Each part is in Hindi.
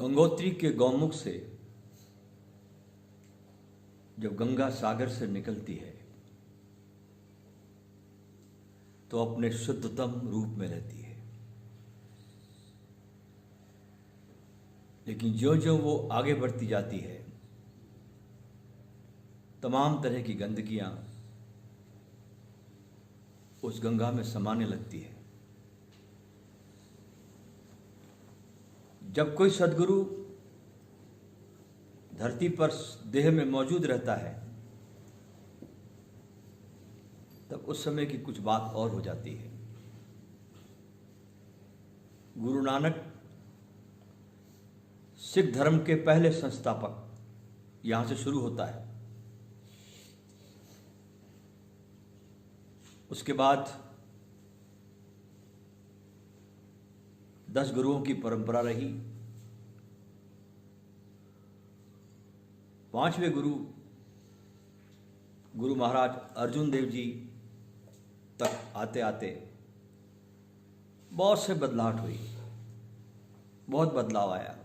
गंगोत्री के गौमुख से जब गंगा सागर से निकलती है तो अपने शुद्धतम रूप में रहती है, लेकिन ज्यों ज्यों वो आगे बढ़ती जाती है तमाम तरह की गंदगियां उस गंगा में समाने लगती है। जब कोई सद्गुरु धरती पर देह में मौजूद रहता है तब उस समय की कुछ बात और हो जाती है। गुरु नानक सिख धर्म के पहले संस्थापक यहां से शुरू होता है। उसके बाद 10 गुरुओं की परंपरा रही। 5वें गुरु महाराज अर्जुन देव जी तक आते आते बहुत से बदलाव हुई, बहुत बदलाव आया।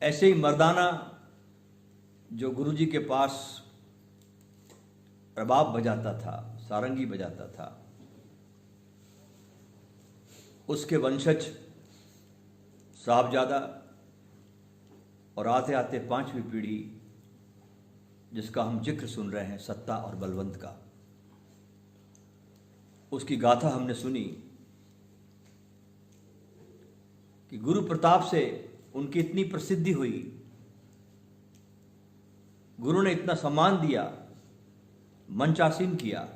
ऐसे ही मर्दाना जो गुरुजी के पास रबाब बजाता था, सारंगी बजाता था, उसके वंशज साहबजादा और आते आते 5वीं पीढ़ी जिसका हम जिक्र सुन रहे हैं सत्ता और बलवंत का, उसकी गाथा हमने सुनी कि गुरु प्रताप से उनकी इतनी प्रसिद्धि हुई, गुरु ने इतना सम्मान दिया, मंचासीन किया,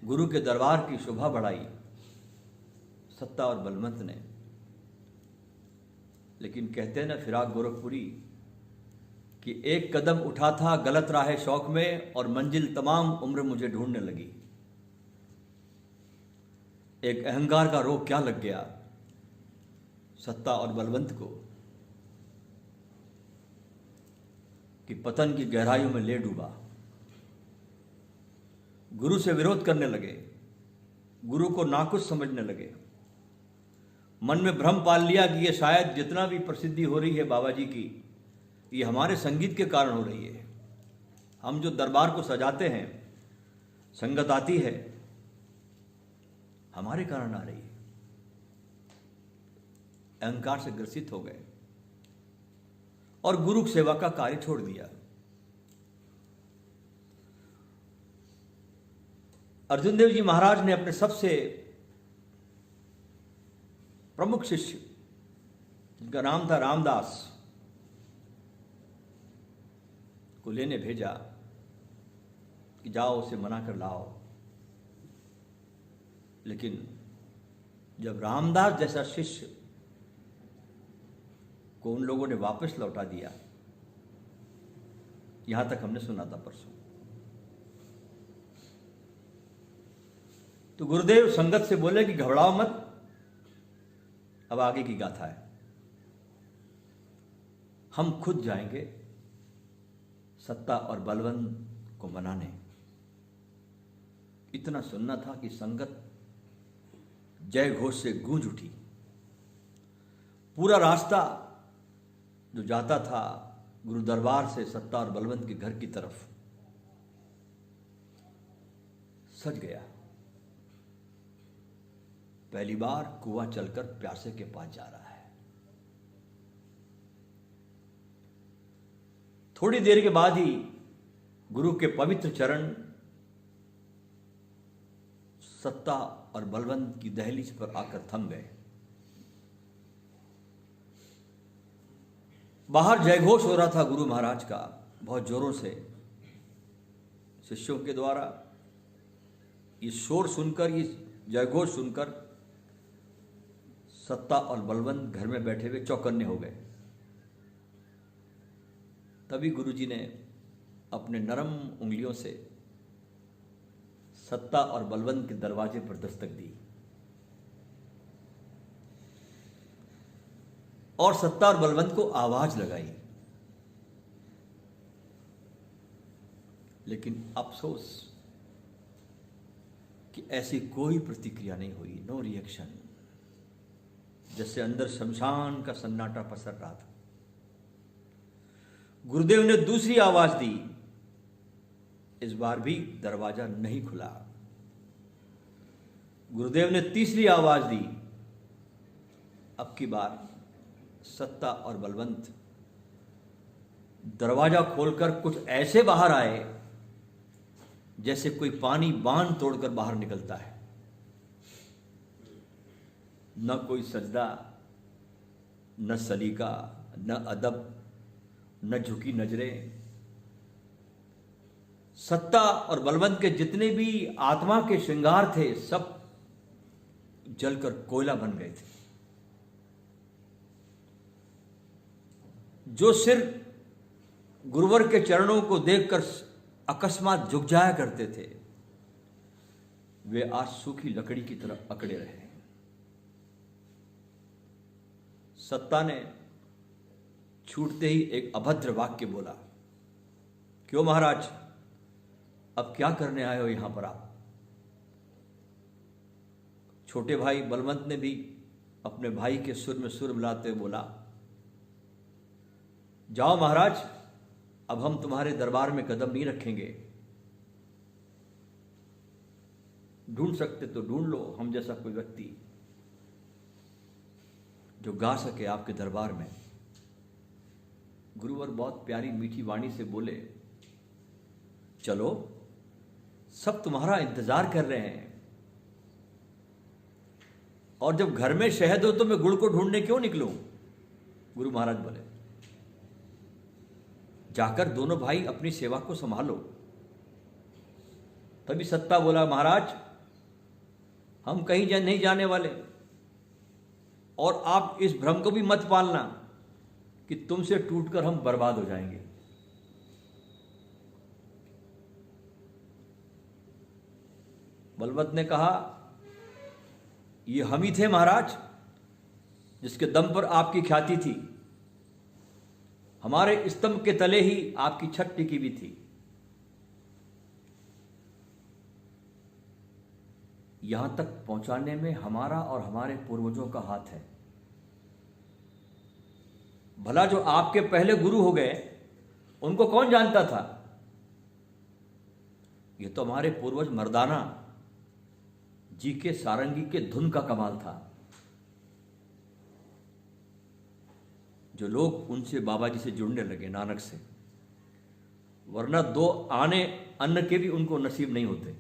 गुरु के दरबार की शोभा बढ़ाई सत्ता और बलवंत ने। लेकिन कहते हैं ना फिराक गोरखपुरी कि एक कदम उठा था गलत राह शौक में और मंजिल तमाम उम्र मुझे ढूंढने लगी। एक अहंकार का रोग क्या लग गया सत्ता और बलवंत को कि पतन की गहराइयों में ले डूबा। गुरु से विरोध करने लगे, गुरु को नाकुछ समझने लगे, मन में भ्रम पाल लिया कि ये शायद जितना भी प्रसिद्धि हो रही है बाबा जी की, ये हमारे संगीत के कारण हो रही है। हम जो दरबार को सजाते हैं, संगत आती है, हमारे कारण आ रही है। अहंकार से ग्रसित हो गए और गुरु सेवा का कार्य छोड़ दिया। अर्जुन देव जी महाराज ने अपने सबसे प्रमुख शिष्य जिनका नाम था रामदास को लेने भेजा कि जाओ उसे मना कर लाओ। लेकिन जब रामदास जैसा शिष्य को उन लोगों ने वापस लौटा दिया, यहां तक हमने सुना था परसों, तो गुरुदेव संगत से बोले कि घबराओ मत, अब आगे की गाथा है। हम खुद जाएंगे सत्ता और बलवंत को मनाने। इतना सुनना था कि संगत जय घोष से गूंज उठी। पूरा रास्ता जो जाता था गुरु दरबार से सत्ता और बलवंत के घर की तरफ सज गया। पहली बार कुआं चलकर प्यासे के पास जा रहा है। थोड़ी देर के बाद ही गुरु के पवित्र चरण सत्ता और बलवंत की दहलीज पर आकर थम गए। बाहर जयघोष हो रहा था गुरु महाराज का बहुत जोरों से। शिष्यों के द्वारा ये शोर सुनकर, ये जयघोष सुनकर सत्ता और बलवंत घर में बैठे हुए चौकन्ने हो गए। तभी गुरुजी ने अपने नरम उंगलियों से सत्ता और बलवंत के दरवाजे पर दस्तक दी और सत्ता और बलवंत को आवाज लगाई। लेकिन अफसोस कि ऐसी कोई प्रतिक्रिया नहीं हुई, नो रिएक्शन। जैसे अंदर शमशान का सन्नाटा पसर रहा था। गुरुदेव ने दूसरी आवाज दी। इस बार भी दरवाजा नहीं खुला। गुरुदेव ने तीसरी आवाज दी। अब की बार सत्ता और बलवंत दरवाजा खोलकर कुछ ऐसे बाहर आए जैसे कोई पानी बांध तोड़कर बाहर निकलता है। न कोई सजदा, न सलीका, न अदब, न झुकी नजरें। सत्ता और बलवंत के जितने भी आत्मा के श्रृंगार थे सब जलकर कोयला बन गए थे। जो सिर गुरुवर के चरणों को देखकर अकस्मात झुक जाया करते थे वे आज सूखी लकड़ी की तरह अकड़े रहे। सत्ता ने छूटते ही एक अभद्र वाक्य बोला, क्यों महाराज, अब क्या करने आए हो यहां पर आप? छोटे भाई बलवंत ने भी अपने भाई के सुर में सुर मिलाते हुए बोला, जाओ महाराज, अब हम तुम्हारे दरबार में कदम नहीं रखेंगे। ढूंढ सकते तो ढूंढ लो हम जैसा कोई व्यक्ति जो गा सके आपके दरबार में। गुरुवर बहुत प्यारी मीठी वाणी से बोले, चलो सब तुम्हारा इंतजार कर रहे हैं, और जब घर में शहद हो तो मैं गुड़ को ढूंढने क्यों निकलूं? गुरु महाराज बोले, जाकर दोनों भाई अपनी सेवा को संभालो। तभी सत्ता बोला, महाराज हम कहीं नहीं जाने वाले, और आप इस भ्रम को भी मत पालना कि तुमसे टूटकर हम बर्बाद हो जाएंगे। बलवंत ने कहा, ये हम ही थे महाराज जिसके दम पर आपकी ख्याति थी। हमारे स्तंभ के तले ही आपकी छत टिकी भी थी। यहां तक पहुंचाने में हमारा और हमारे पूर्वजों का हाथ है। भला जो आपके पहले गुरु हो गए उनको कौन जानता था? ये तो हमारे पूर्वज मर्दाना जी के सारंगी के धुन का कमाल था, जो लोग उनसे बाबा जी से जुड़ने लगे, नानक से, वरना दो आने अन्न के भी उनको नसीब नहीं होते।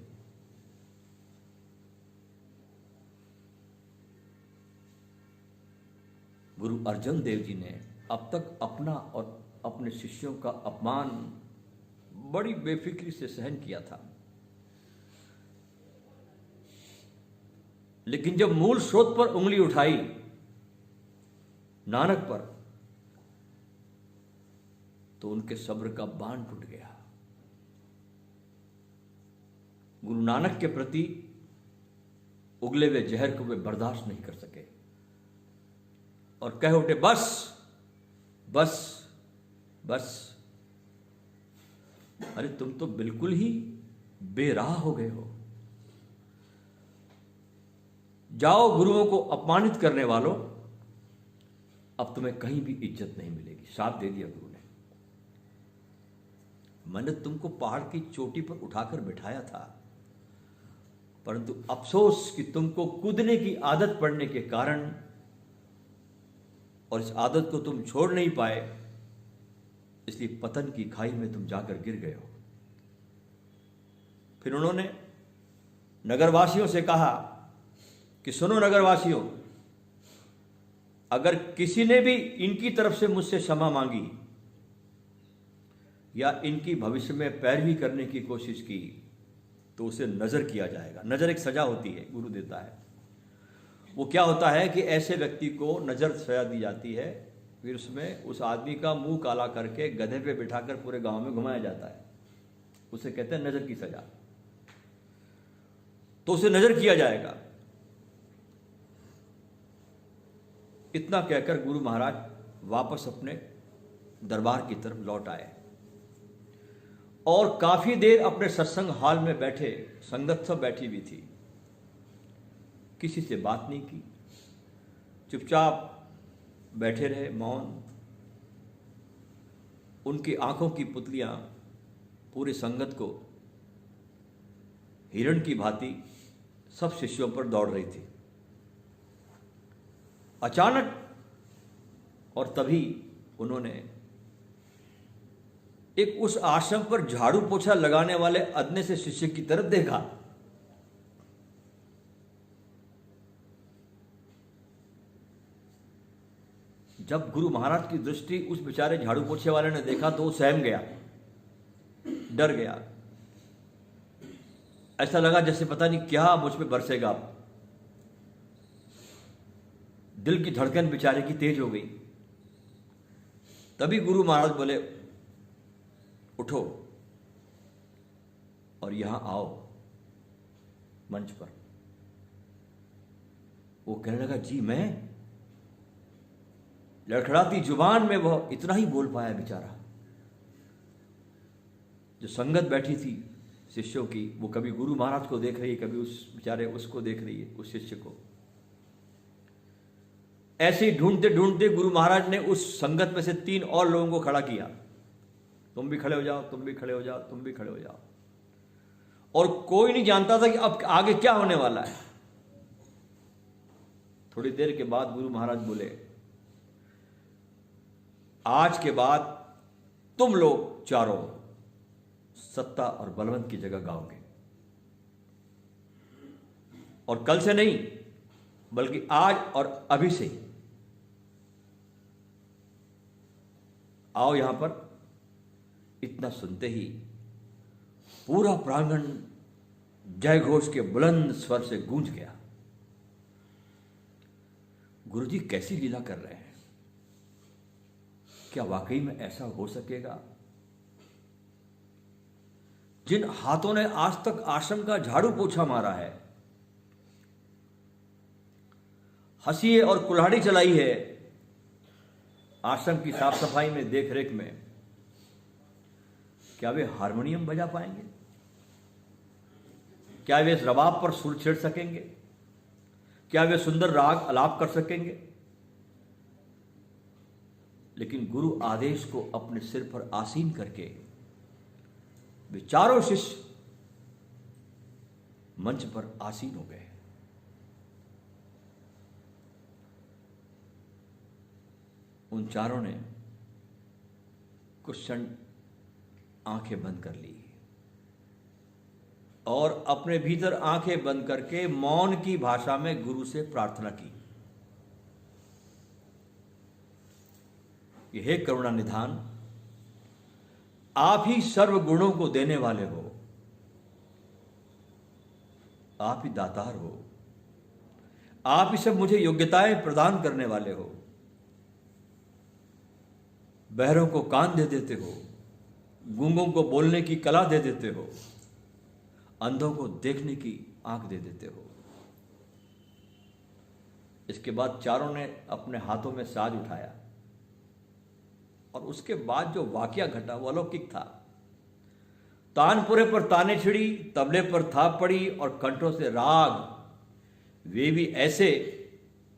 गुरु अर्जन देव जी ने अब तक अपना और अपने शिष्यों का अपमान बड़ी बेफिक्री से सहन किया था, लेकिन जब मूल स्रोत पर उंगली उठाई, नानक पर, तो उनके सब्र का बांध टूट गया। गुरु नानक के प्रति उगले हुए जहर को वे बर्दाश्त नहीं कर सके और कह उठे, बस बस बस। अरे तुम तो बिल्कुल ही बेराह हो गए हो। जाओ गुरुओं को अपमानित करने वालों, अब तुम्हें कहीं भी इज्जत नहीं मिलेगी। श्राप दे दिया गुरु ने। मैंने तुमको पहाड़ की चोटी पर उठाकर बिठाया था, परंतु अफसोस कि तुमको कूदने की आदत पड़ने के कारण और इस आदत को तुम छोड़ नहीं पाए, इसलिए पतन की खाई में तुम जाकर गिर गए हो। फिर उन्होंने नगरवासियों से कहा कि सुनो नगरवासियों, अगर किसी ने भी इनकी तरफ से मुझसे क्षमा मांगी या इनकी भविष्य में पैरवी करने की कोशिश की तो उसे नजर किया जाएगा। नजर एक सजा होती है, गुरु देता है। वो क्या होता है कि ऐसे व्यक्ति को नजर सजा दी जाती है, फिर उसमें उस आदमी का मुंह काला करके गधे पे बिठाकर पूरे गांव में घुमाया जाता है। उसे कहते हैं नजर की सजा। तो उसे नजर किया जाएगा। इतना कहकर गुरु महाराज वापस अपने दरबार की तरफ लौट आए और काफी देर अपने सत्संग हॉल में बैठे। संगत सब बैठी हुई थी, किसी से बात नहीं की, चुपचाप बैठे रहे, मौन। उनकी आंखों की पुतलियां पूरी संगत को हिरण की भांति सब शिष्यों पर दौड़ रही थी। अचानक और तभी उन्होंने एक उस आश्रम पर झाड़ू पोछा लगाने वाले अदने से शिष्य की तरफ देखा। जब गुरु महाराज की दृष्टि उस बेचारे झाड़ू पोछे वाले ने देखा तो वो सहम गया, डर गया। ऐसा लगा जैसे पता नहीं क्या मुझ पे बरसेगा। दिल की धड़कन बेचारे की तेज हो गई। तभी गुरु महाराज बोले, उठो और यहां आओ मंच पर। वो कहने लगा, जी मैं? लड़खड़ाती जुबान में वह इतना ही बोल पाया बेचारा। जो संगत बैठी थी शिष्यों की, वो कभी गुरु महाराज को देख रही है, कभी उस बेचारे उसको देख रही है, उस शिष्य को। ऐसे ही ढूंढते ढूंढते गुरु महाराज ने उस संगत में से 3 और लोगों को खड़ा किया। तुम भी खड़े हो जाओ, तुम भी खड़े हो जाओ, तुम भी खड़े हो जाओ। और कोई नहीं जानता था कि अब आगे क्या होने वाला है। थोड़ी देर के बाद गुरु महाराज बोले, आज के बाद तुम लोग चारों सत्ता और बलवंत की जगह गाओगे। और कल से नहीं, बल्कि आज और अभी से ही आओ यहां पर। इतना सुनते ही पूरा प्रांगण जय घोष के बुलंद स्वर से गूंज गया। गुरुजी कैसी लीला कर रहे हैं? क्या वाकई में ऐसा हो सकेगा? जिन हाथों ने आज तक आश्रम का झाड़ू पोछा मारा है, हंसी और कुल्हाड़ी चलाई है आश्रम की साफ सफाई में, देख रेख में, क्या वे हारमोनियम बजा पाएंगे? क्या वे इस रबाब पर सुर छेड़ सकेंगे? क्या वे सुंदर राग अलाप कर सकेंगे? लेकिन गुरु आदेश को अपने सिर पर आसीन करके वे चारों शिष्य मंच पर आसीन हो गए। उन चारों ने कुछ क्षण आंखें बंद कर ली और अपने भीतर आंखें बंद करके मौन की भाषा में गुरु से प्रार्थना की कि हे करुणा निधान, आप ही सर्व गुणों को देने वाले हो, आप ही दातार हो, आप ही सब मुझे योग्यताएं प्रदान करने वाले हो। बहरों को कान दे देते हो, गूंगों को बोलने की कला दे देते हो, अंधों को देखने की आंख दे देते हो। इसके बाद चारों ने अपने हाथों में साज उठाया और उसके बाद जो वाकया घटा वो अलौकिक था। तानपुरे पर ताने छिड़ी, तबले पर थाप पड़ी और कंठों से राग वे भी ऐसे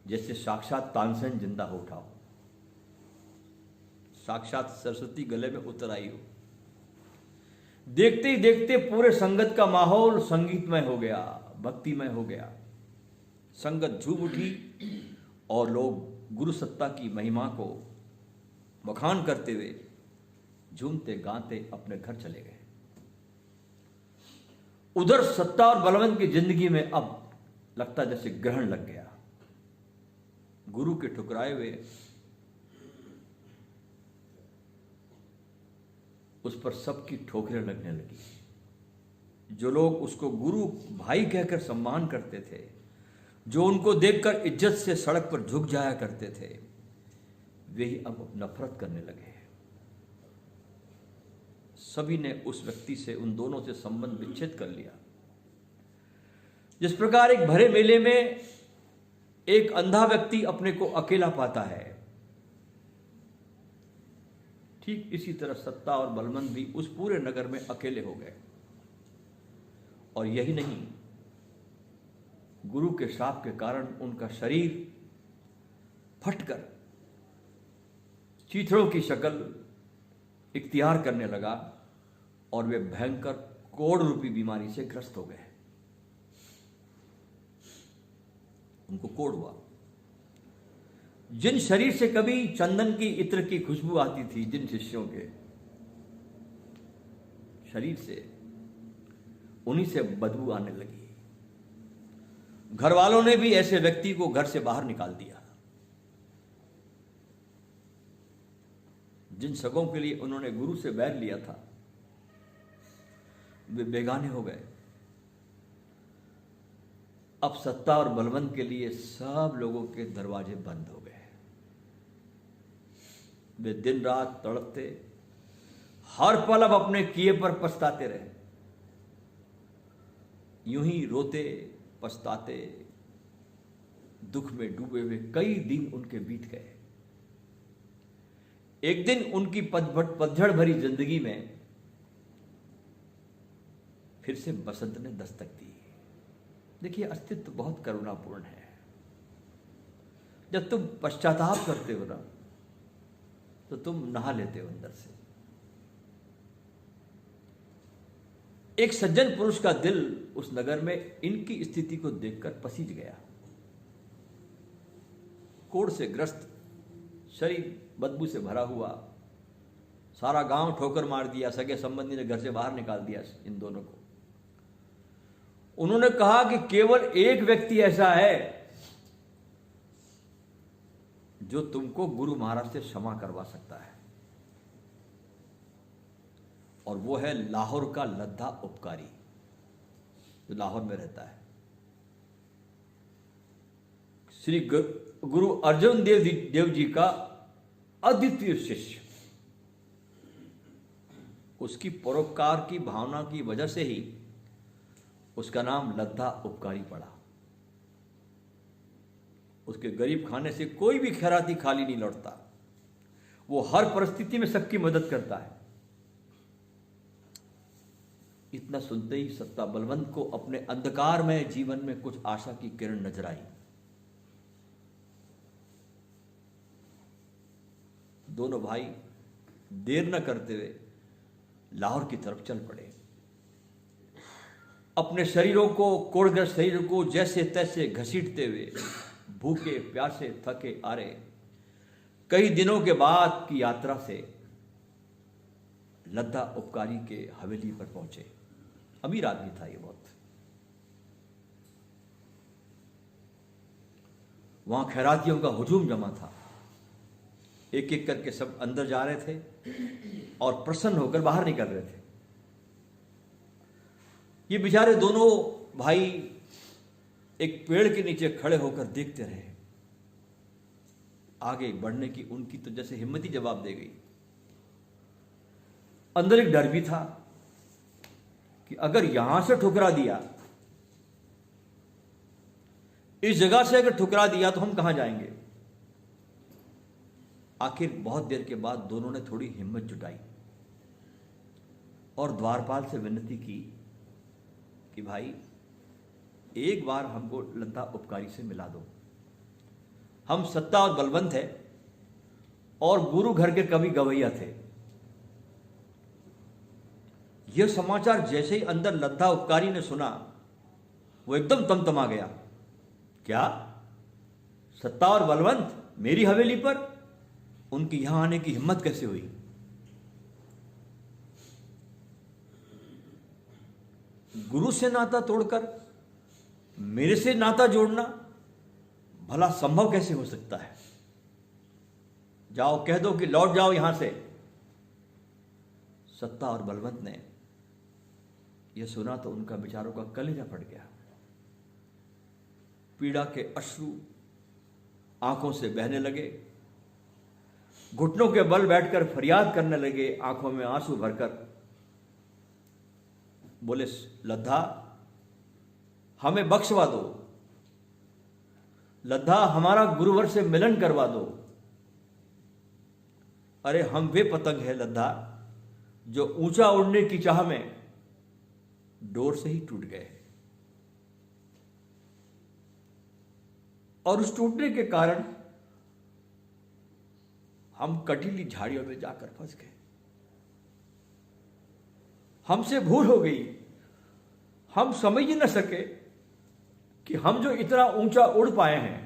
जैसे साक्षात तानसेन जिंदा हो उठा हो, साक्षात सरस्वती गले में उतर आई हो। देखते ही देखते पूरे संगत का माहौल संगीतमय हो गया, भक्तिमय हो गया। संगत झूम उठी और लोग गुरु सत्ता की महिमा को बखान करते हुए झूमते गाते अपने घर चले गए। उधर सत्ता और बलवंत की जिंदगी में अब लगता जैसे ग्रहण लग गया। गुरु के ठुकराए हुए उस पर सबकी ठोकरें लगने लगी। जो लोग उसको गुरु भाई कहकर सम्मान करते थे, जो उनको देखकर इज्जत से सड़क पर झुक जाया करते थे, वे ही अब नफरत करने लगे। सभी ने उस व्यक्ति से, उन दोनों से संबंध विच्छेद कर लिया। जिस प्रकार एक भरे मेले में एक अंधा व्यक्ति अपने को अकेला पाता है, ठीक इसी तरह सत्ता और बलवंत भी उस पूरे नगर में अकेले हो गए। और यही नहीं, गुरु के श्राप के कारण उनका शरीर फटकर चीथड़ों की शक्ल इख्तियार करने लगा और वे भयंकर कोढ़ रूपी बीमारी से ग्रस्त हो गए। उनको कोढ़ हुआ। जिन शरीर से कभी चंदन की इत्र की खुशबू आती थी, जिन शिष्यों के शरीर से, उन्हीं से बदबू आने लगी। घर वालों ने भी ऐसे व्यक्ति को घर से बाहर निकाल दिया। जिन सगों के लिए उन्होंने गुरु से बैर लिया था, वे बेगाने हो गए। अब सत्ता और बलवंत के लिए सब लोगों के दरवाजे बंद हो गए। वे दिन रात तड़पते, हर पल अब अपने किए पर पछताते रहे। यूं ही रोते पछताते दुख में डूबे हुए कई दिन उनके बीत गए। एक दिन उनकी पतझड़ भरी जिंदगी में फिर से बसंत ने दस्तक दी। देखिए, अस्तित्व बहुत करुणापूर्ण है। जब तुम पश्चाताप करते हो ना, तो तुम नहा लेते हो अंदर से। एक सज्जन पुरुष का दिल उस नगर में इनकी स्थिति को देखकर पसीज गया। कोढ़ से ग्रस्त शरीर बदबू से भरा हुआ, सारा गांव ठोकर मार दिया। सगे संबंधी ने घर से बाहर निकाल दिया इन दोनों को। उन्होंने कहा कि केवल एक व्यक्ति ऐसा है जो तुमको गुरु महाराज से क्षमा करवा सकता है, और वो है लाहौर का लद्दा उपकारी, जो लाहौर में रहता है। श्री गुरु अर्जुन देव जी का अद्वितीय शिष्य। उसकी परोपकार की भावना की वजह से ही उसका नाम लद्दा उपकारी पड़ा। उसके गरीब खाने से कोई भी खैराती खाली नहीं लौटता। वो हर परिस्थिति में सबकी मदद करता है। इतना सुनते ही सत्ता बलवंत को अपने अंधकारमय जीवन में कुछ आशा की किरण नजर आई। दोनों भाई देर न करते हुए लाहौर की तरफ चल पड़े। अपने शरीरों को, कोढ़ग्रस्त शरीर को जैसे तैसे घसीटते हुए, भूखे प्यासे थके आरे, कई दिनों के बाद की यात्रा से लद्दा उपकारी के हवेली पर पहुंचे। अमीर आदमी था ये बहुत। वहां खैरातियों का हुजूम जमा था। एक एक करके सब अंदर जा रहे थे और प्रसन्न होकर बाहर निकल रहे थे। ये बेचारे दोनों भाई एक पेड़ के नीचे खड़े होकर देखते रहे। आगे बढ़ने की उनकी तो जैसे हिम्मत ही जवाब दे गई। अंदर एक डर भी था कि अगर यहां से ठुकरा दिया, इस जगह से अगर ठुकरा दिया तो हम कहां जाएंगे। आखिर बहुत देर के बाद दोनों ने थोड़ी हिम्मत जुटाई और द्वारपाल से विनती की कि भाई, एक बार हमको लद्दा उपकारी से मिला दो। हम सत्ता और बलवंत है और गुरु घर के कवि गवैया थे। यह समाचार जैसे ही अंदर लद्दा उपकारी ने सुना, वो एकदम तमतमा गया। क्या सत्ता और बलवंत मेरी हवेली पर? उनकी यहां आने की हिम्मत कैसे हुई? गुरु से नाता तोड़कर मेरे से नाता जोड़ना भला संभव कैसे हो सकता है? जाओ कह दो कि लौट जाओ यहां से। सत्ता और बलवंत ने यह सुना तो उनका बेचारों का कलेजा फट गया। पीड़ा के अश्रु आंखों से बहने लगे। घुटनों के बल बैठकर फरियाद करने लगे, आंखों में आंसू भरकर। बोले, लद्दा हमें बख्शवा दो, लद्दा हमारा गुरुवर से मिलन करवा दो। अरे हम वे पतंग है लद्दा जो ऊंचा उड़ने की चाह में डोर से ही टूट गए, और उस टूटने के कारण हम कटीली झाड़ियों में जाकर फंस गए, हमसे भूल हो गई, हम समझ ही न सके कि हम जो इतना ऊंचा उड़ पाए हैं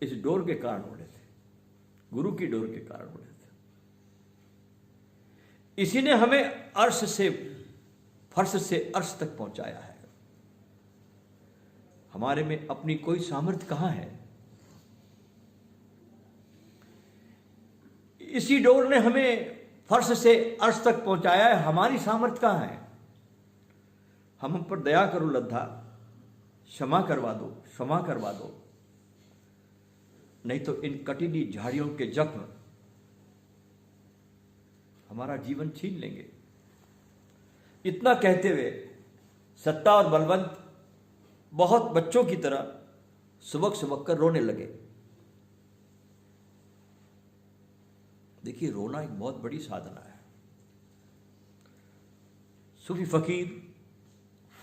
इस डोर के कारण उड़े थे, गुरु की डोर के कारण उड़े थे। इसी ने हमें अर्श से, फर्श से अर्श तक पहुंचाया है। हमारे में अपनी कोई सामर्थ्य कहां है? इसी डोर ने हमें फर्श से अर्श तक पहुंचाया है, हमारी सामर्थ्य कहां है? हम पर दया करो लद्दा, क्षमा करवा दो, क्षमा करवा दो, नहीं तो इन कटीली झाड़ियों के जख्म हमारा जीवन छीन लेंगे। इतना कहते हुए सत्ता और बलवंत बहुत बच्चों की तरह सुबक सुबक कर रोने लगे। देखिए, रोना एक बहुत बड़ी साधना है। सूफी फकीर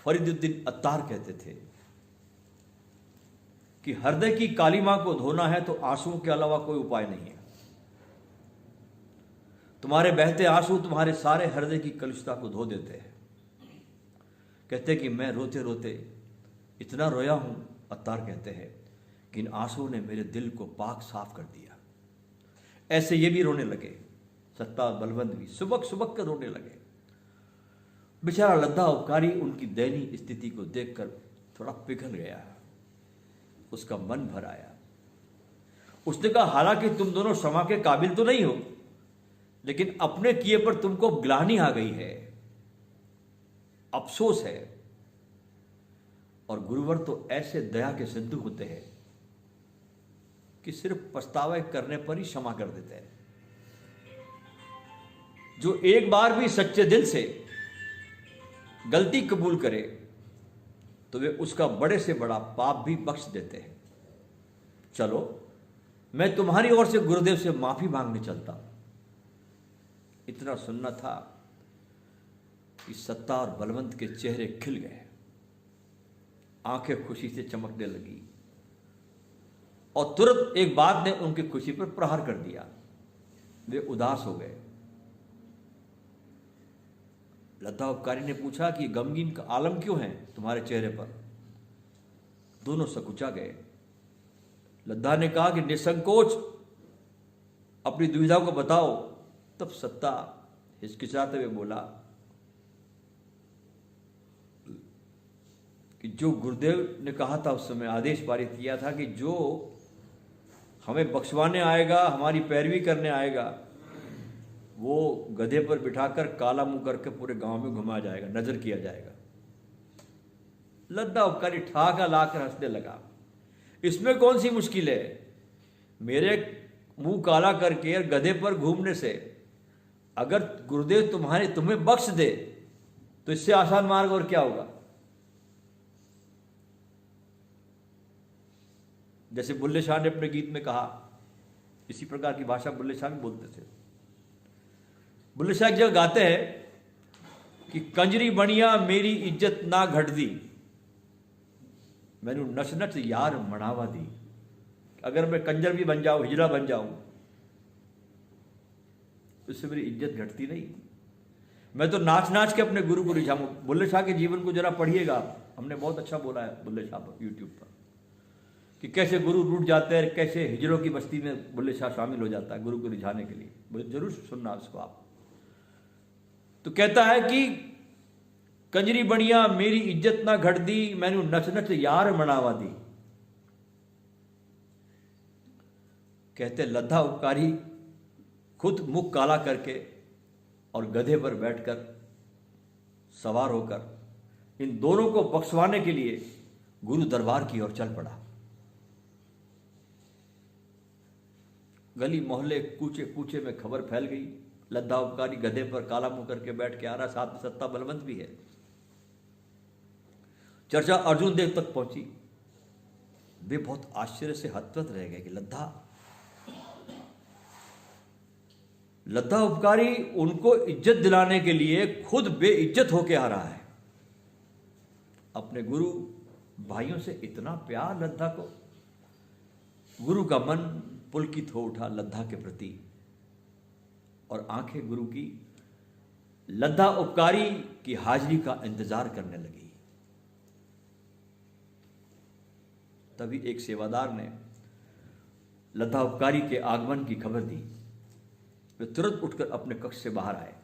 फरीदुद्दीन अत्तार कहते थे कि हृदय की कालीमा को धोना है तो आंसुओं के अलावा कोई उपाय नहीं है। तुम्हारे बहते आंसू तुम्हारे सारे हृदय की कलुषता को धो देते हैं। कहते कि मैं रोते रोते इतना रोया हूं, अत्तार कहते हैं, कि इन आंसुओं ने मेरे दिल को पाक साफ कर दिया। ऐसे ये भी रोने लगे, सत्ता और बलवंत भी सुबक सुबक कर रोने लगे। बेचारा लद्दा उपकारी उनकी दयनीय स्थिति को देखकर थोड़ा पिघल गया, उसका मन भर आया। उसने कहा, हालांकि तुम दोनों क्षमा के काबिल तो नहीं हो, लेकिन अपने किए पर तुमको ग्लानि आ गई है, अफसोस है। और गुरुवर तो ऐसे दया के सिंधु होते हैं कि सिर्फ पछतावा करने पर ही क्षमा कर देते हैं। जो एक बार भी सच्चे दिल से गलती कबूल करे तो वे उसका बड़े से बड़ा पाप भी बख्श देते हैं। चलो, मैं तुम्हारी ओर से गुरुदेव से माफी मांगने चलता हूं। इतना सुनना था कि सत्ता और बलवंत के चेहरे खिल गए, आंखें खुशी से चमकने लगी और तुरंत एक बात ने उनकी खुशी पर प्रहार कर दिया। वे उदास हो गए। लद्दा उपकारी ने पूछा कि गमगीन का आलम क्यों है तुम्हारे चेहरे पर? दोनों सकुचा गए। लद्दा ने कहा कि निसंकोच अपनी दुविधा को बताओ। तब सत्ता हिचकिचाते हुए बोला कि जो गुरुदेव ने कहा था, उस समय आदेश पारित किया था कि जो हमें बख्शवाने आएगा, हमारी पैरवी करने आएगा, वो गधे पर बिठाकर काला मुंह करके पूरे गांव में घुमाया जाएगा, नजर किया जाएगा। लद्दा उपकारी ठाका लाकर हंसने लगा। इसमें कौन सी मुश्किल है? मेरे मुंह काला करके और गधे पर घूमने से अगर गुरुदेव तुम्हें बख्श दे तो इससे आसान मार्ग और क्या होगा? जैसे बुल्ले शाह ने अपने गीत में कहा, इसी प्रकार की भाषा बुल्ले शाह भी बोलते थे। बुल्ले शाह एक जगह गाते हैं कि कंजरी बनिया मेरी इज्जत ना घट दी, मैनू नच नच यार मनावा दी। अगर मैं कंजर भी बन जाऊं, हिजड़ा बन जाऊं, उससे मेरी इज्जत घटती नहीं। मैं तो नाच नाच के अपने गुरु को रिझाऊं। बुल्ले शाह के जीवन को जरा पढ़िएगा, हमने बहुत अच्छा बोला है बुल्ले शाह पर यूट्यूब पर, कि कैसे गुरु रूठ जाते हैं, कैसे हिजड़ों की बस्ती में बुल्ले शाह शामिल हो जाता है गुरु को रिझाने के लिए। जरूर सुनना उसको आप। तो कहता है कि कंजरी बनिया मेरी इज्जत ना घट दी, मैनू नच नच यार मनावा दी। कहते लद्दा उपकारी खुद मुख काला करके और गधे पर बैठकर सवार होकर इन दोनों को बख्शवाने के लिए गुरु दरबार की ओर चल पड़ा। गली मोहल्ले कूचे कूचे में खबर फैल गई, लद्दा उपकारी गधे पर काला मुंह करके बैठ के आ रहा, साथ में सत्ता बलवंत भी है। चर्चा अर्जुन देव तक पहुंची। वे बहुत आश्चर्य से हतप्रभ रह गए कि लद्दा उपकारी उनको इज्जत दिलाने के लिए खुद बेइज्जत होके आ रहा है। अपने गुरु भाइयों से इतना प्यार लद्दा को। गुरु का मन पुलकित हो उठा लद्दा के प्रति और आंखें गुरु की लद्दा उपकारी की हाजिरी का इंतजार करने लगी। तभी एक सेवादार ने लद्दा उपकारी के आगमन की खबर दी। वे तुरंत उठकर अपने कक्ष से बाहर आए।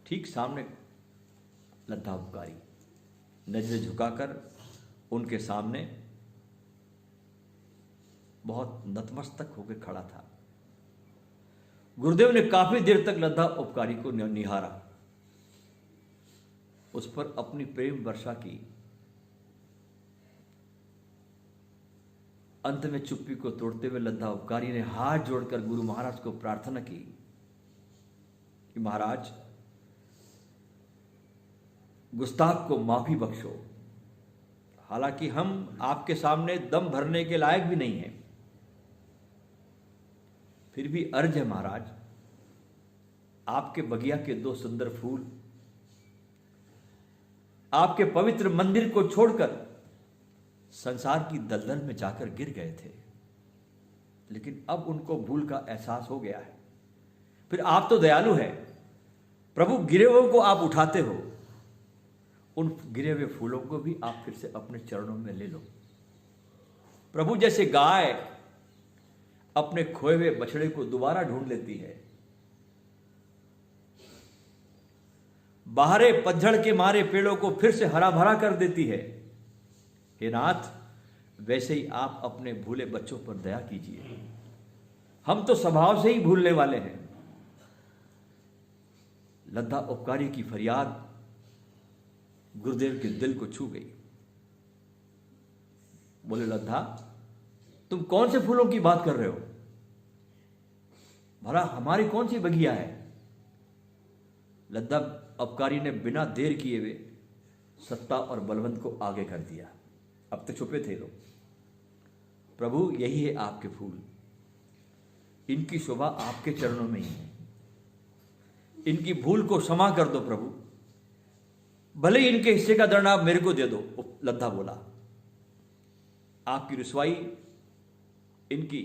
ठीक सामने लद्दा उपकारी नजरें झुकाकर उनके सामने बहुत नतमस्तक होकर खड़ा था। गुरुदेव ने काफी देर तक लद्दा उपकारी को निहारा, उस पर अपनी प्रेम वर्षा की। अंत में चुप्पी को तोड़ते हुए लद्दा उपकारी ने हाथ जोड़कर गुरु महाराज को प्रार्थना की कि महाराज, गुस्ताख को माफी बख्शो। हालांकि हम आपके सामने दम भरने के लायक भी नहीं हैं, फिर भी अर्ज है महाराज, आपके बगिया के 2 सुंदर फूल आपके पवित्र मंदिर को छोड़कर संसार की दलदल में जाकर गिर गए थे, लेकिन अब उनको भूल का एहसास हो गया है। फिर आप तो दयालु हैं प्रभु, गिरे हुए को आप उठाते हो, उन गिरे हुए फूलों को भी आप फिर से अपने चरणों में ले लो प्रभु। जैसे गाय अपने खोए हुए बछड़े को दोबारा ढूंढ लेती है, बाहरे पतझड़ के मारे पेड़ों को फिर से हरा भरा कर देती है, हे नाथ, वैसे ही आप अपने भूले बच्चों पर दया कीजिए। हम तो स्वभाव से ही भूलने वाले हैं। लद्दा उपकारी की फरियाद गुरुदेव के दिल को छू गई। बोले, लद्दा, तुम कौन से फूलों की बात कर रहे हो? भला हमारी कौन सी बगिया है? लद्दा उपकारी ने बिना देर किए हुए सत्ता और बलवंत को आगे कर दिया। अब तो छुपे थे लोग। प्रभु, यही है आपके फूल, इनकी शोभा आपके चरणों में ही है। इनकी भूल को क्षमा कर दो प्रभु, भले ही इनके हिस्से का दंड आप मेरे को दे दो। लद्दा बोला, आपकी रुसवाई इनकी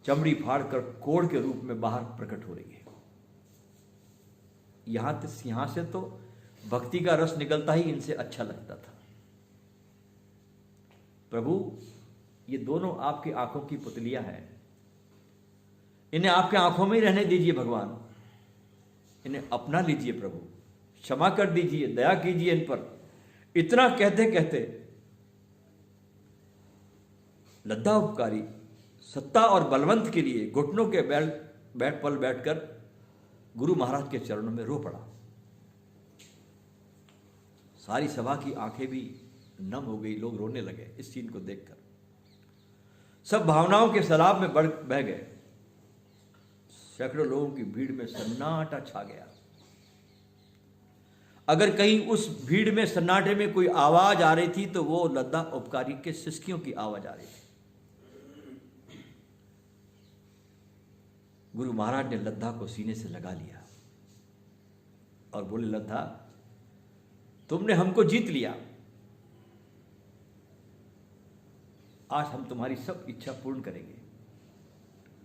चमड़ी फाड़कर कोड़ के रूप में बाहर प्रकट हो रही है। यहां से तो भक्ति का रस निकलता ही इनसे अच्छा लगता था। प्रभु, ये दोनों आपकी आंखों की पुतलियां हैं, इन्हें आपके आंखों में ही रहने दीजिए भगवान, इन्हें अपना लीजिए प्रभु, क्षमा कर दीजिए, दया कीजिए इन पर। इतना कहते कहते लद्दा उपकारी सत्ता और बलवंत के लिए घुटनों के बैठकर गुरु महाराज के चरणों में रो पड़ा। सारी सभा की आंखें भी नम हो गई, लोग रोने लगे इस सीन को देखकर। सब भावनाओं के सैलाब में बह गए। सैकड़ों लोगों की भीड़ में सन्नाटा छा गया। अगर कहीं उस भीड़ में सन्नाटे में कोई आवाज आ रही थी तो वो लद्दा उपकारी के सिसकियों की आवाज आ रही थी। गुरु महाराज ने लद्दा को सीने से लगा लिया और बोले, लद्दा, तुमने हमको जीत लिया, आज हम तुम्हारी सब इच्छा पूर्ण करेंगे।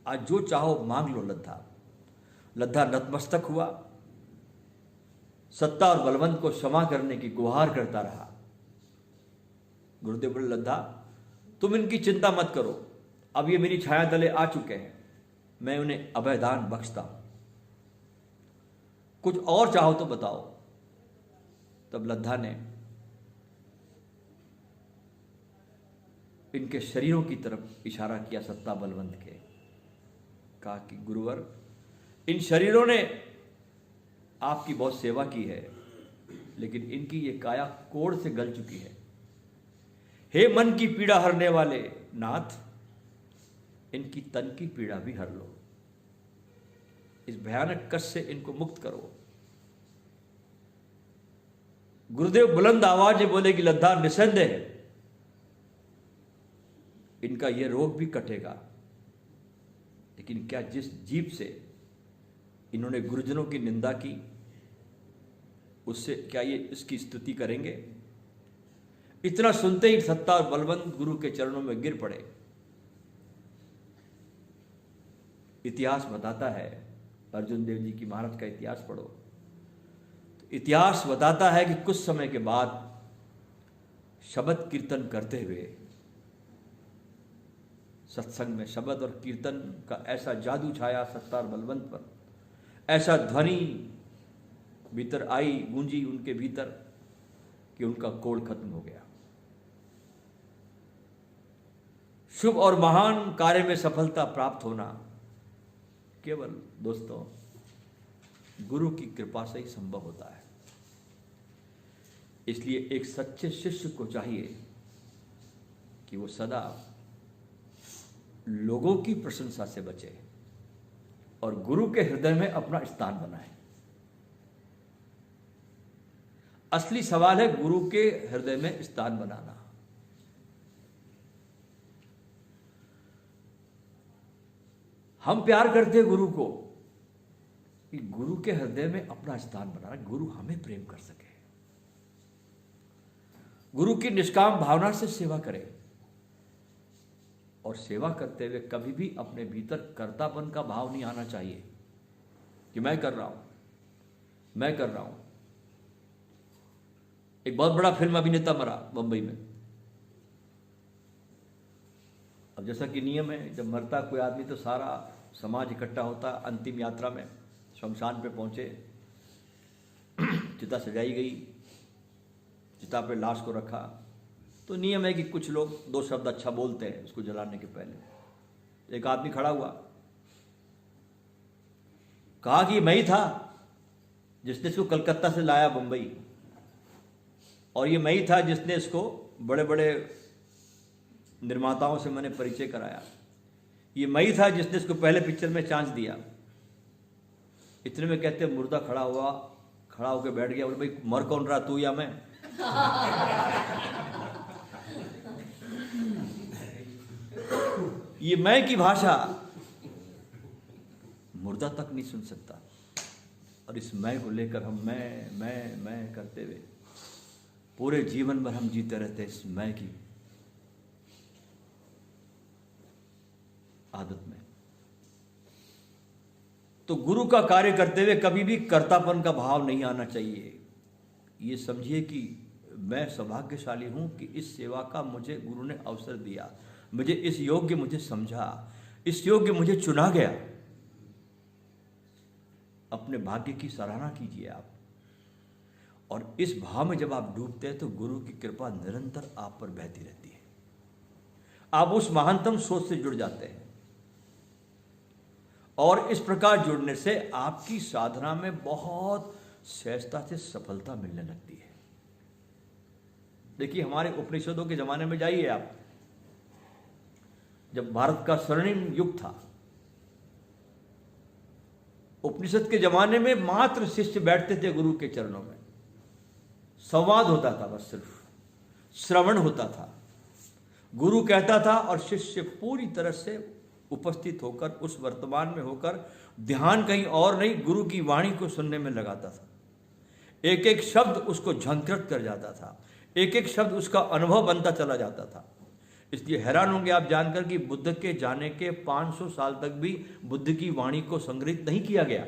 आज जो चाहो मांग लो लद्दा। लद्दा नतमस्तक हुआ, सत्ता और बलवंत को क्षमा करने की गुहार करता रहा। गुरुदेव बोले, लद्दा, तुम इनकी चिंता मत करो, अब ये मेरी छाया तले आ चुके हैं, मैं उन्हें अभयदान बख्शता हूं। कुछ और चाहो तो बताओ। तब लद्दा ने इनके शरीरों की तरफ इशारा किया, सत्ता बलवंत के, कहा कि गुरुवर, इन शरीरों ने आपकी बहुत सेवा की है, लेकिन इनकी ये काया कोड़ से गल चुकी है। हे मन की पीड़ा हरने वाले नाथ, इनकी तन की पीड़ा भी हर लो, इस भयानक कष्ट से इनको मुक्त करो। गुरुदेव बुलंद आवाज में बोले कि लद्दा, निसंदेह इनका यह रोग भी कटेगा, लेकिन क्या जिस जीभ से इन्होंने गुरुजनों की निंदा की, उससे क्या ये इसकी स्तुति करेंगे? इतना सुनते ही सत्ता और बलवंत गुरु के चरणों में गिर पड़े इतिहास बताता है, अर्जुन देव जी की महाराज का इतिहास पढ़ो तो इतिहास बताता है कि कुछ समय के बाद शब्द कीर्तन करते हुए सत्संग में शब्द और कीर्तन का ऐसा जादू छाया सत्तार बलवंत पर, ऐसा ध्वनि भीतर आई, गूंजी उनके भीतर कि उनका कोढ़ खत्म हो गया। शुभ और महान कार्य में सफलता प्राप्त होना केवल दोस्तों गुरु की कृपा से ही संभव होता है। इसलिए एक सच्चे शिष्य को चाहिए कि वो सदा लोगों की प्रशंसा से बचे और गुरु के हृदय में अपना स्थान बनाए। असली सवाल है गुरु के हृदय में स्थान बनाना। हम प्यार करते हैं गुरु को कि गुरु के हृदय में अपना स्थान बनाना, गुरु हमें प्रेम कर सके, गुरु की निष्काम भावना से सेवा करें और सेवा करते हुए कभी भी अपने भीतर कर्तापन का भाव नहीं आना चाहिए कि मैं कर रहा हूं, मैं कर रहा हूं। एक बहुत बड़ा फिल्म अभिनेता मरा बंबई में। अब जैसा कि नियम है, जब मरता कोई आदमी तो सारा समाज इकट्ठा होता। अंतिम यात्रा में शमशान पे पहुंचे, चिता सजाई गई, चिता पे लाश को रखा तो नियम है कि कुछ लोग दो शब्द अच्छा बोलते हैं उसको जलाने के पहले। एक आदमी खड़ा हुआ, कहा कि मैं ही था जिसने इसको कलकत्ता से लाया बंबई, और ये मैं ही था जिसने इसको बड़े बड़े निर्माताओं से मैंने परिचय कराया, ये मैं ही था जिसने इसको पहले पिक्चर में चांस दिया। इतने में कहते मुर्दा खड़ा होकर बैठ गया। बोले भाई मर कौन रहा, तू या मैं? ये मैं की भाषा मुर्दा तक नहीं सुन सकता, और इस मैं को लेकर हम मैं करते हुए पूरे जीवन भर हम जीते रहते इस मैं की आदत में। तो गुरु का कार्य करते हुए कभी भी कर्तापन का भाव नहीं आना चाहिए। ये समझिए कि मैं सौभाग्यशाली हूं कि इस सेवा का मुझे गुरु ने अवसर दिया, मुझे इस योग्य मुझे समझा, इस योग्य मुझे चुना गया। अपने भाग्य की सराहना कीजिए आप, और इस भाव में जब आप डूबते हैं तो गुरु की कृपा निरंतर आप पर बहती रहती है। आप उस महानतम सोच से जुड़ जाते हैं, और इस प्रकार जुड़ने से आपकी साधना में बहुत सहजता से सफलता मिलने लगती है। देखिए हमारे उपनिषदों के जमाने में जाइए आप, जब भारत का स्वर्णिम युग था, उपनिषद के जमाने में मात्र शिष्य बैठते थे गुरु के चरणों में, संवाद होता था, बस सिर्फ श्रवण होता था। गुरु कहता था और शिष्य पूरी तरह से उपस्थित होकर, उस वर्तमान में होकर, ध्यान कहीं और नहीं, गुरु की वाणी को सुनने में लगाता था। एक एक शब्द उसको झंकृत कर जाता था, एक एक शब्द उसका अनुभव बनता चला जाता था। इसलिए हैरान होंगे आप जानकर कि बुद्ध के जाने के 500 साल तक भी बुद्ध की वाणी को संग्रहित नहीं किया गया।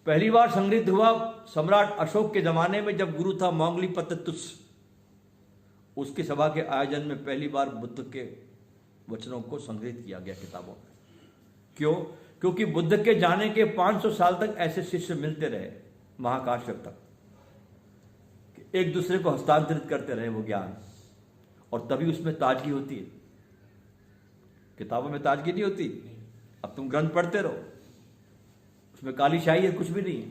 पहली बार संग्रहित हुआ सम्राट अशोक के जमाने में, जब गुरु था मोंगलीपततुस। उसकी सभा के आयोजन में पहली बार बुद्ध के वचनों को संग्रहित किया गया किताबों में। क्यों? क्योंकि बुद्ध के जाने के 500 साल तक ऐसे शिष्य मिलते रहे महाकाश्यप तक, एक दूसरे को हस्तांतरित करते रहे वो ज्ञान, और तभी उसमें ताजगी होती है। किताबों में ताजगी नहीं होती। अब तुम ग्रंथ पढ़ते रहो, उसमें काली शाही है, कुछ भी नहीं है।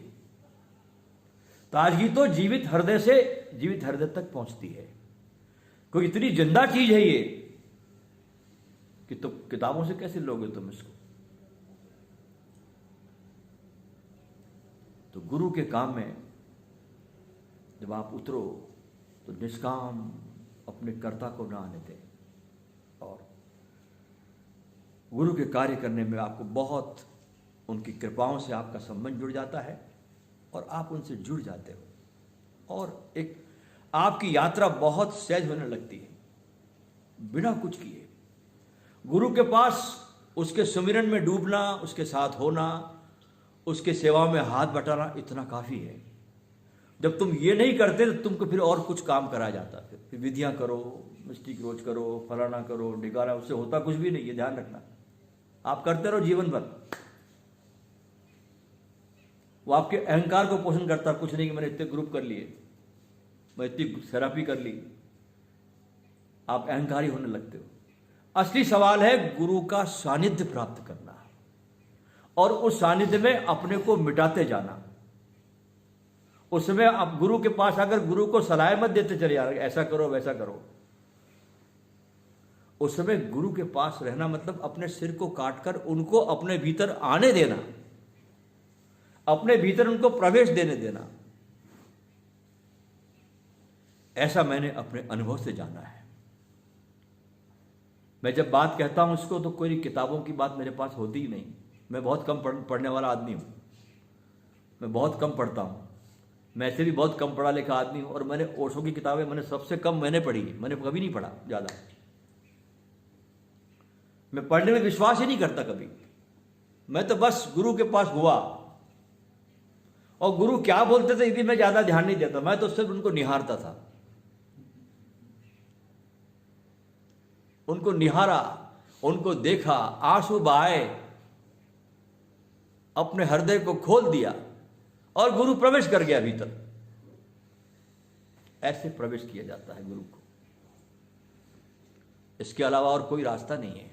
ताजगी तो जीवित हृदय से जीवित हृदय तक पहुंचती है। कोई इतनी जिंदा चीज है ये कि तुम किताबों से कैसे लोगे तुम इसको। तो गुरु के काम में जब आप उतरो तो निष्काम अपने कर्ता को ना आने दें, और गुरु के कार्य करने में आपको बहुत उनकी कृपाओं से आपका संबंध जुड़ जाता है, और आप उनसे जुड़ जाते हो, और एक आपकी यात्रा बहुत सहज होने लगती है बिना कुछ किए। गुरु के पास उसके सुमिरन में डूबना, उसके साथ होना, उसके सेवा में हाथ बटाना इतना काफ़ी है। जब तुम ये नहीं करते तो तुमको फिर और कुछ काम करा जाता, फिर विधियां करो, मिस्टिक रोज करो, फलाना करो, डिगाना, उससे होता कुछ भी नहीं, ये ध्यान रखना। आप करते रहो जीवन भर, वो आपके अहंकार को पोषण करता, कुछ नहीं कि मैंने इतने ग्रुप कर लिए, मैं इतनी थेरापी कर ली, आप अहंकारी होने लगते हो। असली सवाल है गुरु का सानिध्य प्राप्त करना और उस सानिध्य में अपने को मिटाते जाना। उस समय आप गुरु के पास अगर गुरु को सलाह मत देते चले जा रहे ऐसा करो वैसा करो, उस समय गुरु के पास रहना मतलब अपने सिर को काटकर उनको अपने भीतर आने देना, अपने भीतर उनको प्रवेश देने देना। ऐसा मैंने अपने अनुभव से जाना है। मैं जब बात कहता हूं उसको तो कोई किताबों की बात मेरे पास होती ही नहीं। मैं बहुत कम पढ़ने वाला आदमी हूं, मैं बहुत कम पढ़ता हूं, मैं ऐसे भी बहुत कम पढ़ा लिखा आदमी हूं। और मैंने ओशो की किताबें मैंने सबसे कम मैंने पढ़ी है, मैंने कभी नहीं पढ़ा ज़्यादा। मैं पढ़ने में विश्वास ही नहीं करता कभी। मैं तो बस गुरु के पास हुआ और गुरु क्या बोलते थे यदि मैं ज़्यादा ध्यान नहीं देता, मैं तो सिर्फ उनको निहारता था, उनको निहारा, उनको देखा, आंसू बहाए, अपने हृदय को खोल दिया और गुरु प्रवेश कर गया भीतर। ऐसे प्रवेश किया जाता है गुरु को, इसके अलावा और कोई रास्ता नहीं है।